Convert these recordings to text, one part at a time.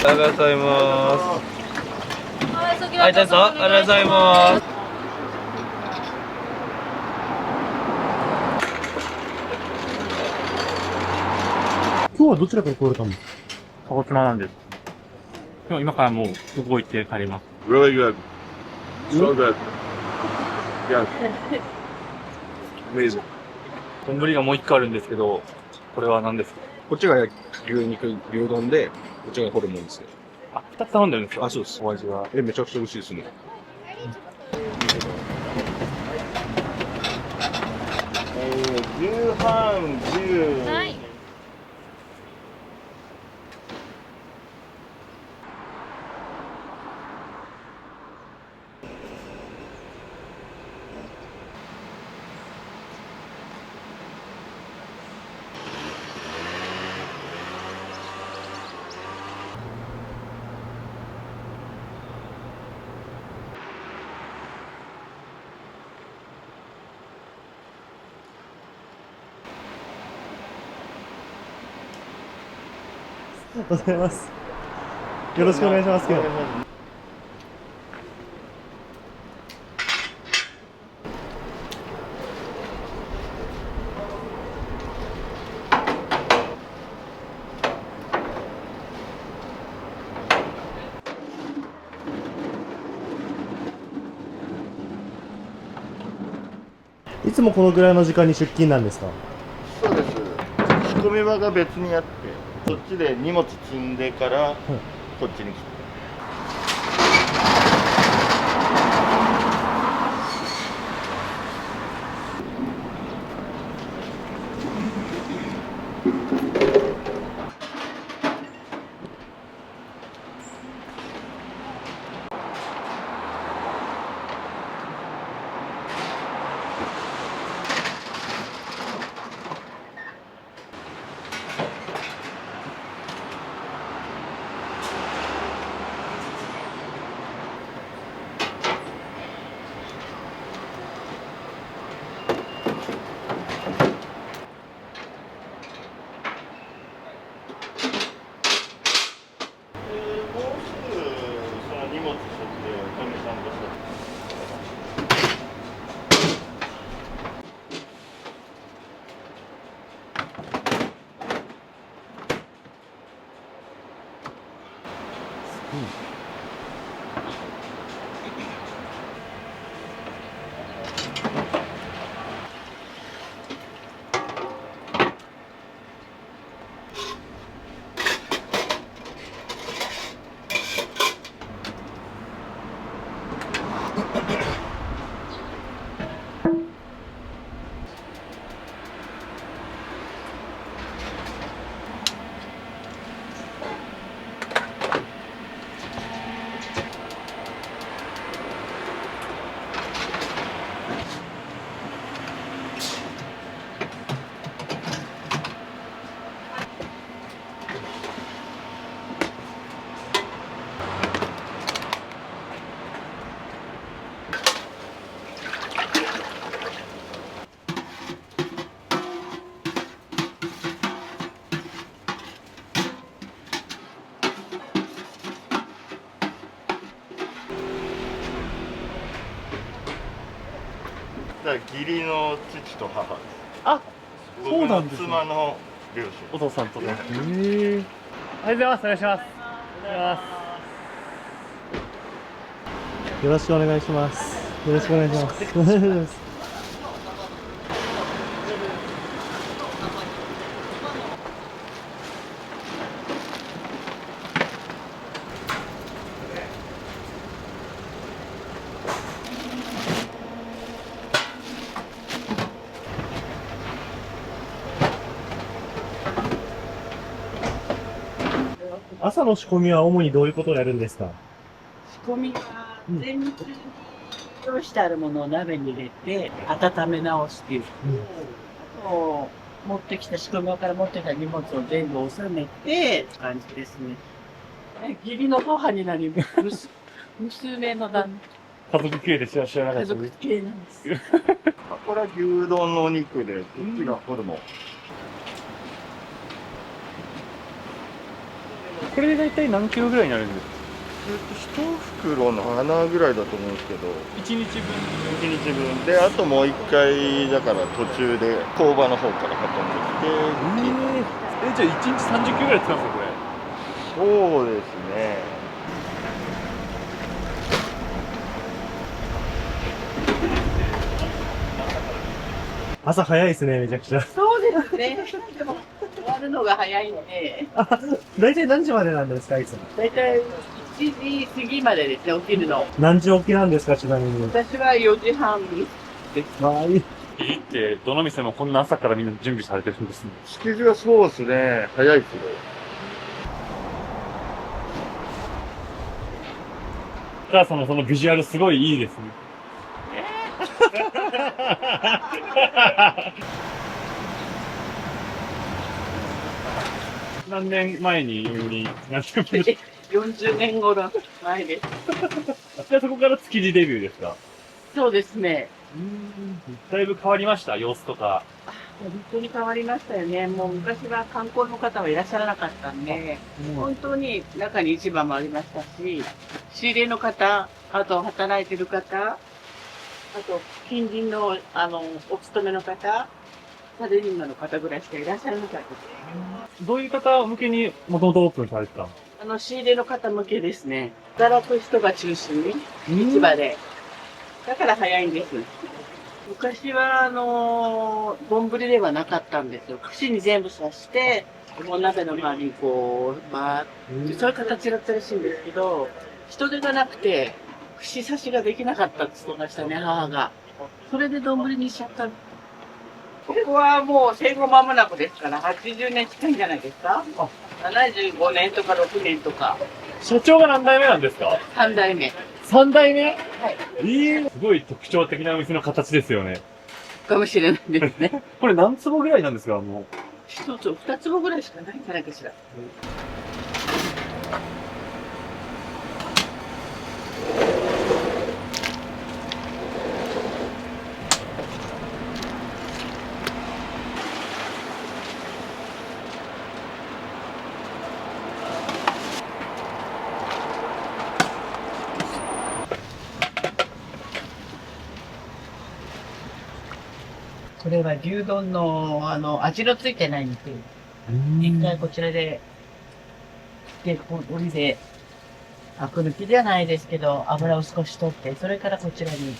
ありがとうございます。はい、どうぞ。ありがとうございます。今日はどちらから来られたんですか？鹿児島なんです。でも今からもう動いて帰ります。Really good. So good. Yeah. Amazing. 丼がもう一個あるんですけど、これは何ですか？こっちが牛肉、牛丼で、こっちがホルモンですよ。あ、二つ頼んでるんですか？あ、そうです。お味は。めちゃくちゃ美味しいですね。牛半、牛。はい。ありがとうございます。よろしくお願いします。今日。いつもこのぐらいの時間に出勤なんですか？そうです。仕込み場が別にあって、そっちで荷物積んでからこっちに来て。もうすぐその荷物背負ってお嫁さんとして。だから義理の父と母です。あ、そうなんですね。僕の妻の両親。お父さんとね。へえ。ありがとうございます。お願いします。よろしくお願いします。よろしくお願いします。お願いします。朝の仕込みは主にどういうことをやるんですか？仕込みは前日に用意してあるものを鍋に入れて温め直すっていう。あと持ってきた仕込み場から持ってきた荷物を全部収めて感じですね。義理の母になります。娘の旦家族系で知らなか那、家った。族系なんです。これは牛丼のお肉で、こっちがホルモン。これで大体何キロぐらいになるんですか？1袋の花ぐらいだと思うんですけど、 1日分。 1日分で、あともう1回だから途中で工場の方から運んできて、じゃあ1日30キロぐらい使うんですか、これ。そうですね。朝早いですね、めちゃくちゃ。そうですね。でも、終わるのが早いんで、大体何時までなんですか、いつも。だいたい1時過ぎまでですね、起きるの。何時起きなんですか、ちなみに。私は4時半です。はい。いいって、どの店もこんな朝からみんな準備されてるんですね。築地はそうですね、早いですよ。お母さんのそのビジュアルすごいいいですね。何年前に何年前に40年後の前です。じゃあそこから築地デビューですか？そうですね。だいぶ変わりました、様子とか。本当に変わりましたよね。もう昔は観光の方はいらっしゃらなかったんで、本当に中に市場もありましたし、仕入れの方、あと働いてる方、あと近隣のお勤めの方、サラリーマンの方ぐらいしかいらっしゃらなかったです。どういう方向けにもともとオープンされてたの？仕入れの方向けですね。働く人が中心に、市場で。だから早いんです。昔は、丼ではなかったんですよ。串に全部刺して、お鍋の周りにこう、そういう形だったらしいんですけど、人手がなくて、串刺しができなかったって言ってましたね、母が。それで丼にしちゃった。ここはもう戦後間もなくですから、80年近いんじゃないですか？75年とか6年とか。社長が何代目なんですか3代目。？3代目？はい。すごい特徴的なお店の形ですよね。かもしれないですね。これ何坪ぐらいなんですか？もう。一つ、二坪ぐらいしかないんじゃないかしら。これは牛丼の、味のついてない肉。一回こちらで、折で、アク抜きではないですけど、油を少し取って、それからこちらに。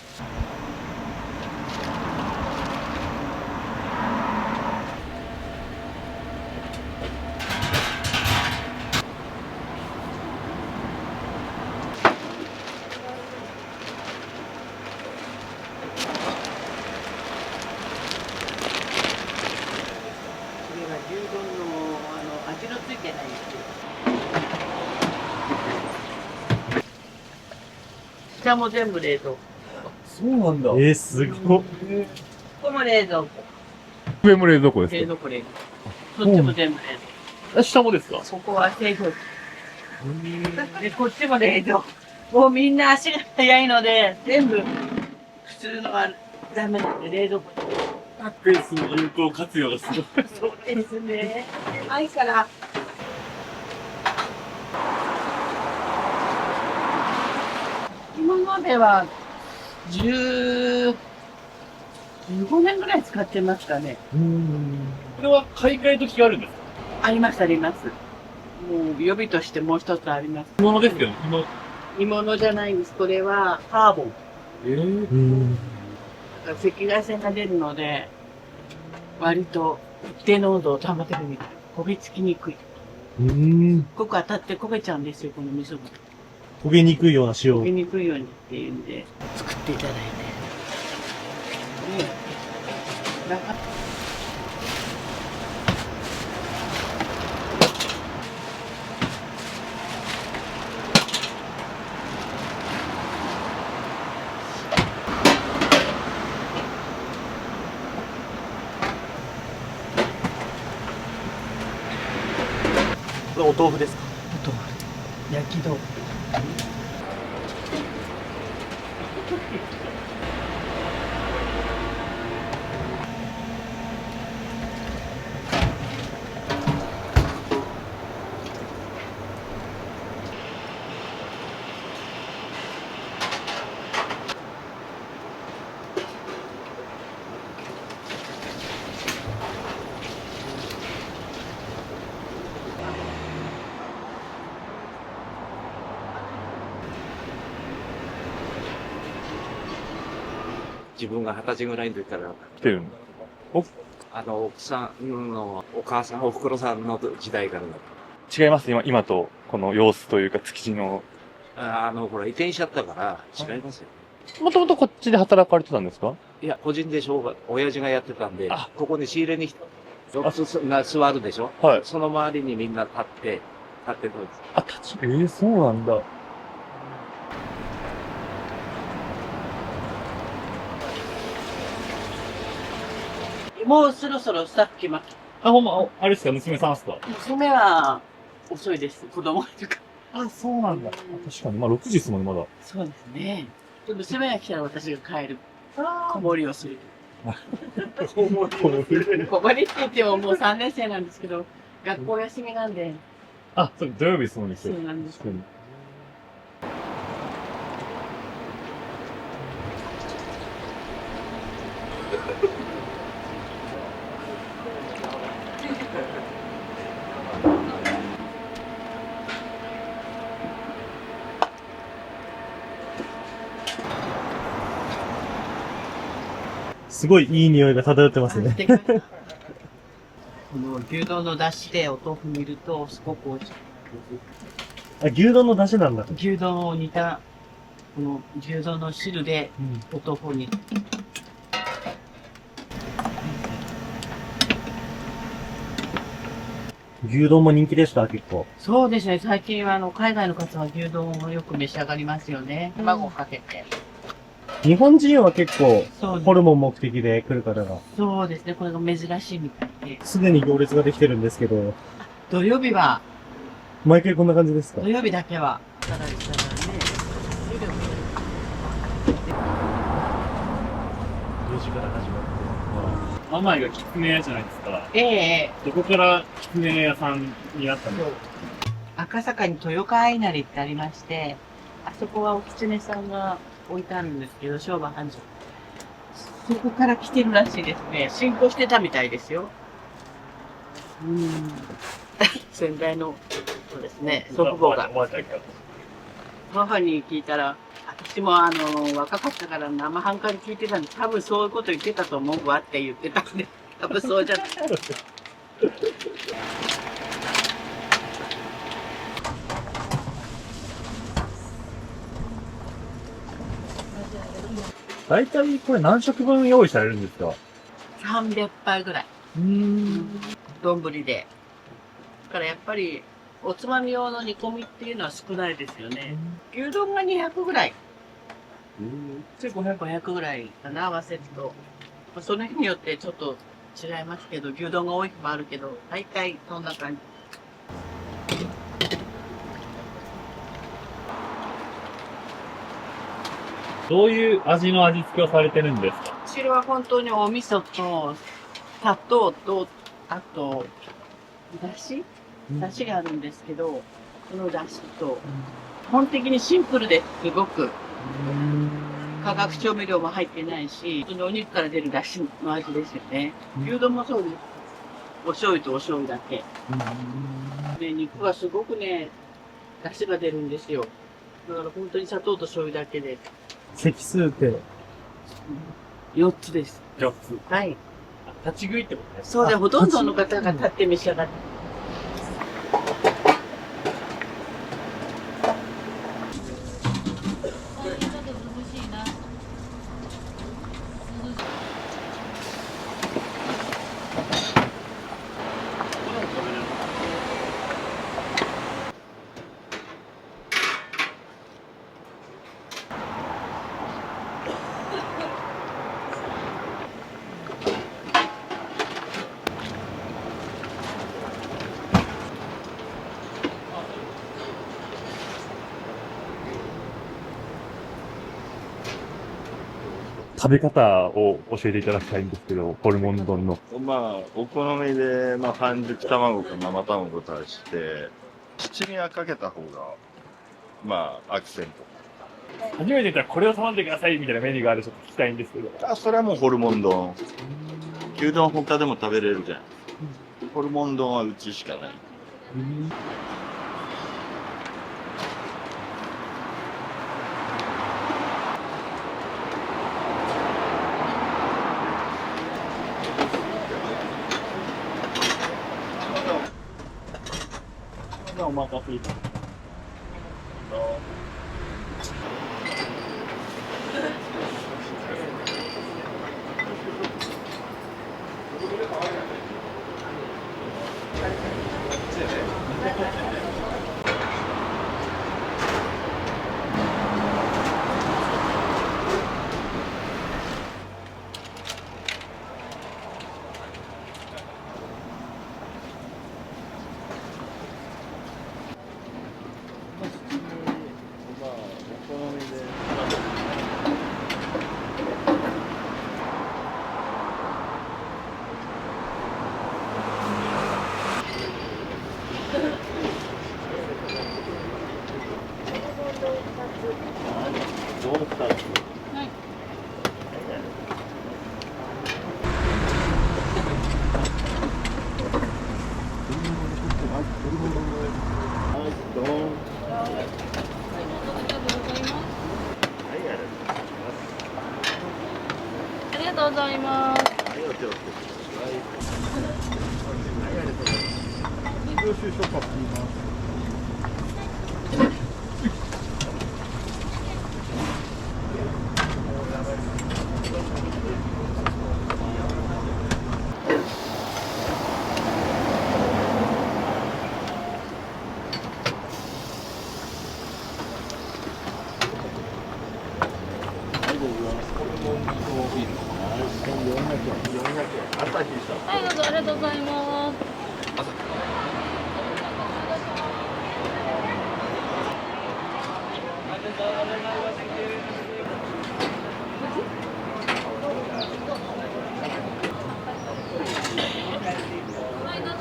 牛丼の味のついてない肉。下も全部冷蔵庫。そうなんだ。すごい。ここも冷蔵庫。上も冷蔵庫ですか？冷蔵庫冷蔵庫。そっちも全部冷蔵下もですか？庫。ここは製造機。で、こっちも冷蔵庫。もうみんな足が速いので、全部普通のはダメなんで冷蔵庫に。スペースの有効活用がすごい。そうですね。はいから。今までは15年ぐらい使ってますかね。これは買い替え時があるんですか？ありますあります。もう予備としてもう一つあります。煮物ですけど、煮物じゃないんです。これはカーボン。だから赤外線が出るので、割と一定濃度を保てるみたい。焦げ付きにくい。すごく当たって焦げちゃうんですよ、この味噌が。焦げにくいような塩。焦げにくいようにっていうんで、作っていただいて。なんかお豆腐ですか？お豆腐、焼き豆腐。自分が20歳ぐらいの時から来てるんだ。奥さんのお母さん、お袋さんの時代からだ。違います、今と、この様子というか、築地の。ほら、移転しちゃったから違いますよ。もともとこっちで働かれてたんですか？いや、個人で親父がやってたんであ、ここに仕入れに来た。4つが座るでしょ？はい。その周りにみんな立ってるんです。あ、そうなんだ。もうそろそろスタッフ来ます。あ、ほんま、あれですか、娘さんですか？娘は遅いです。子供いるから。あ、そうなんだ。確かに、まあ6時ですもんね、まだ。そうですね。娘が来たら私が帰る。子守りをする。子守りって言ってももう3年生なんですけど、学校休みなんで。あ、そう、土曜日ですもんね、そうなんです。確かに。すごいいい匂いが漂ってますね。この牛丼の出汁でお豆腐煮るとすごく美味しい。あ、牛丼の出汁なんだ。牛丼を煮た、この牛丼の汁でお豆腐を煮る。牛丼も人気でした、結構。そうですね。最近は海外の方は牛丼をよく召し上がりますよね。卵をかけて。日本人は結構、そうホルモン目的で来る方が、そうですね。これが珍しいみたいで。すでに行列ができてるんですけど、土曜日は、毎回こんな感じですか？土曜日だけは、ただしたらね、4時から始まって。ママイがキツネ屋じゃないですか。ええどこからキツネ屋さんになったんですか？赤坂に豊川稲荷ってありまして、あそこはお狐さんが置いてあるんですけど、商売繁盛。そこから来てるらしいですね。進行してたみたいですよ。先代の、そうですね、祖父母が。おばあちゃんが。母に聞いたら、私も若かったから生半可に聞いてたんで、多分そういうこと言ってたと思うわって言ってたんで、多分そうじゃない。大体これ何食分用意されるんですか300杯ぐらい。丼で。だからやっぱり、おつまみ用の煮込みっていうのは少ないですよね。牛丼が200ぐらい。500ぐらいかな、合わせると。まあ、その日によってちょっと違いますけど、牛丼が多い日もあるけど、大体そんな感じ。どういう味の味付けをされてるんですか？こちらは本当にお味噌と、砂糖と、あと、だしがあるんですけど、そのだしと、基本的にシンプルですごく。化学調味料も入ってないし、普通にお肉から出るだしの味ですよね。牛丼もそうです。お醤油とお醤油だけ。ね、肉はすごくね、だしが出るんですよ。だから本当に砂糖と醤油だけで。席数って、 4つです。 4つ。はい。立ち食いってことですそうで、ほとんどの方が立って召し上がって。食べ方を教えていただきたいんですけど、ホルモン丼の。まあ、お好みで、半熟卵か生卵を足して、七味はかけた方が、アクセン初めて言ったらこれを頼んでくださいみたいなメニューがあるちょっと聞きたいんですけど。ト。それはもうホルモン丼。牛丼他でも食べれるじゃん。ホルモン丼はうちしかない。お待たせいたしました。ありがとうございます。領収書買ってみます。はい、どうぞありがとうございます。はい、どうぞ。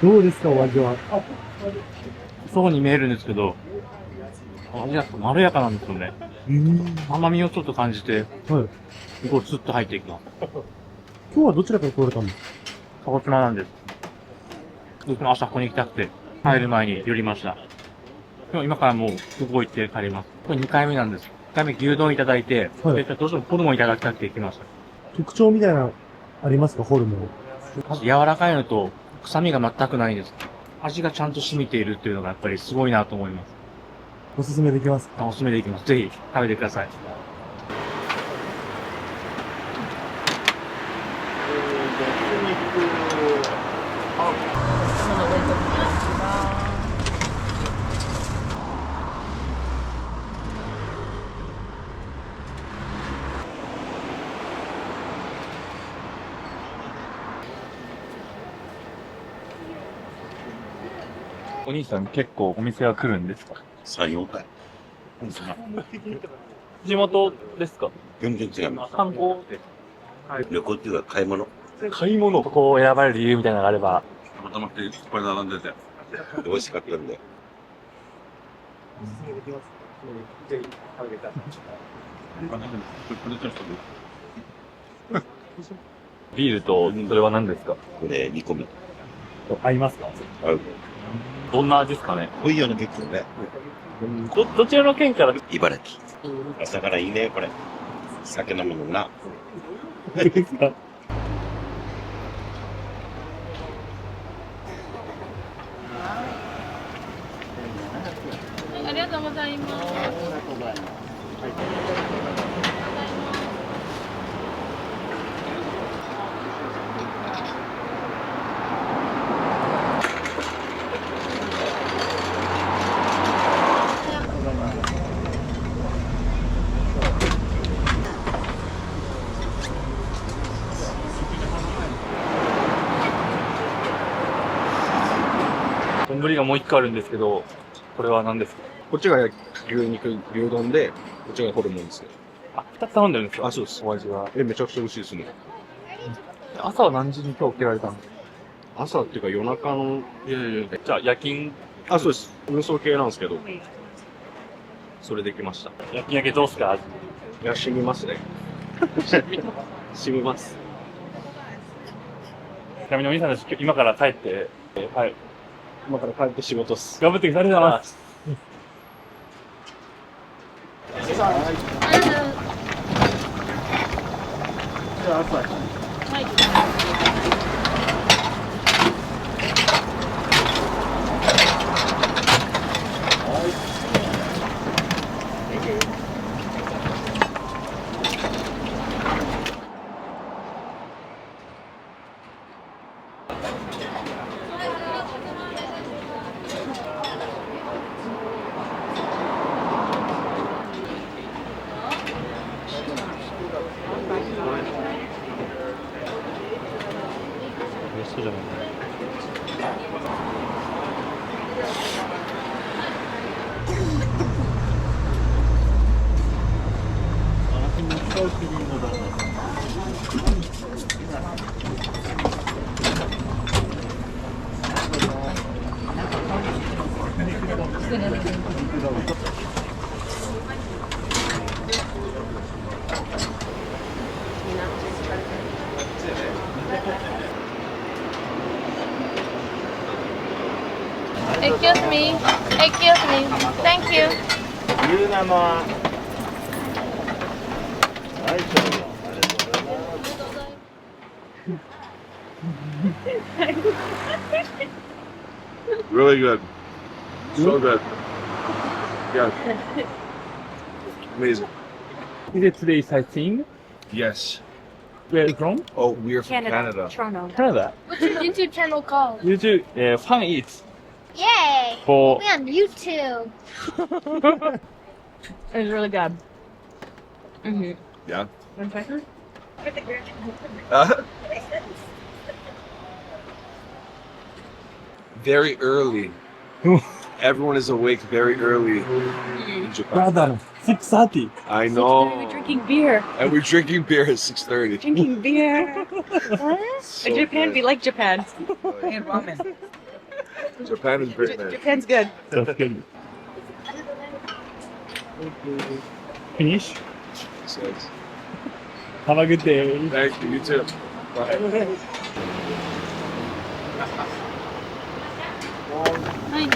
どうですか、お味は。そうに見えるんですけど、味がまろやかなんですよね。甘みをちょっと感じて、はい。すごいスッと入っていきます。今日はどちらから来られたんですか？鹿児島なんです。僕も朝ここに行きたくて、帰る前に寄りました。でも今からもう、空港行って帰ります。これ2回目なんです。1回目牛丼いただいて、はいでどうしてもホルモンいただきたくて行きました。特徴みたいな、ありますか、ホルモン。まず柔らかいのと、臭みが全くないです。味がちゃんと染みているっていうのがやっぱりすごいなと思います。おすすめできますか？おすすめできます。ぜひ食べてください。お兄さん結構お店は来るんですか3、4回。地元ですか全然違います。観光で。旅行っていうか買い物。買い物ここを選ばれる理由みたいなのがあれば。たまたまっていっぱい並んでて。美味しかったんで。ぜひ食べてください。ビールと、それは何ですかこれ煮込み。合いますか合う。どんな味ですかね濃いよね、結構ね。どちらの県から茨城。朝からいいね、これ。酒飲むのな。ですかありがとうございます。丼がもう一個あるんですけど、これは何ですかこっちが牛肉、牛丼で、こっちがホルモンですね。あ、二つ頼んでるんですかあ、そうです。お味は。めちゃくちゃ美味しいですね。朝は何時に今日起きられたの？朝っていうか夜中の、いやいや、じゃあ夜勤、あ、そうです。運送系なんですけど、それできました。夜勤明けどうすか？いや、染みますね。染みます。ちなみにお兄さんたち今から帰って、はい。今から帰って仕事っす。頑張ってください。ありがとうございます。嬉しそうじゃない。Excuse me. Excuse me. Thank you. 牛生。はい、どうぞ。ありがとうございます。Really good. So good. Yeah. Amazing. Is it today sightseeing? Yes. Where are you from? Oh, we're from Canada. Toronto. Canada. What's your YouTube channel called? YouTube, Fun Eats. Yay! For We'll be on YouTube. It was really good. Mm-hmm. Yeah. Want to try Very early. Everyone is awake very early in Japan. brother, 6:30. I know. We're drinking beer. And we're drinking beer at 6:30. Drinking beer. What? So Japan, good. we like Japan. And ramen. Japan is great, man. Japan's good. That's good. Finish. Says, Have a good day. Thank you. You too. Bye. はい。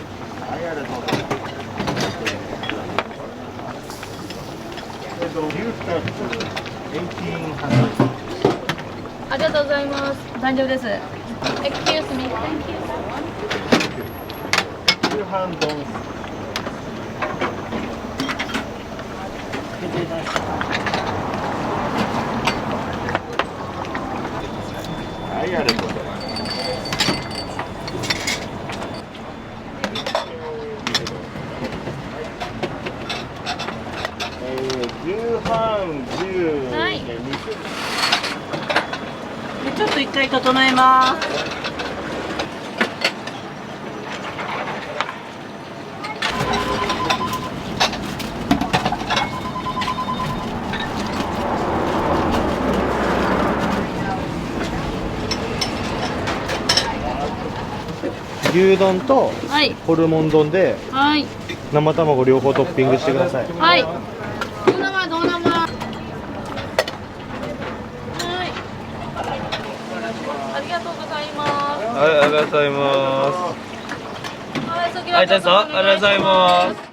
ありがとうございます。大丈夫です。Excuse me. Thank you. 夕飯丼。はい、ありがとうございます。牛半10はいで肉。でちょっと一回整えます。牛丼とはい。ホルモン丼ではい。生卵両方トッピングしてください。はい。どう生どう生。はい。ありがとうございます。はい、ありがとうございます。はい、そちはい、どうぞ。ありがとうございます。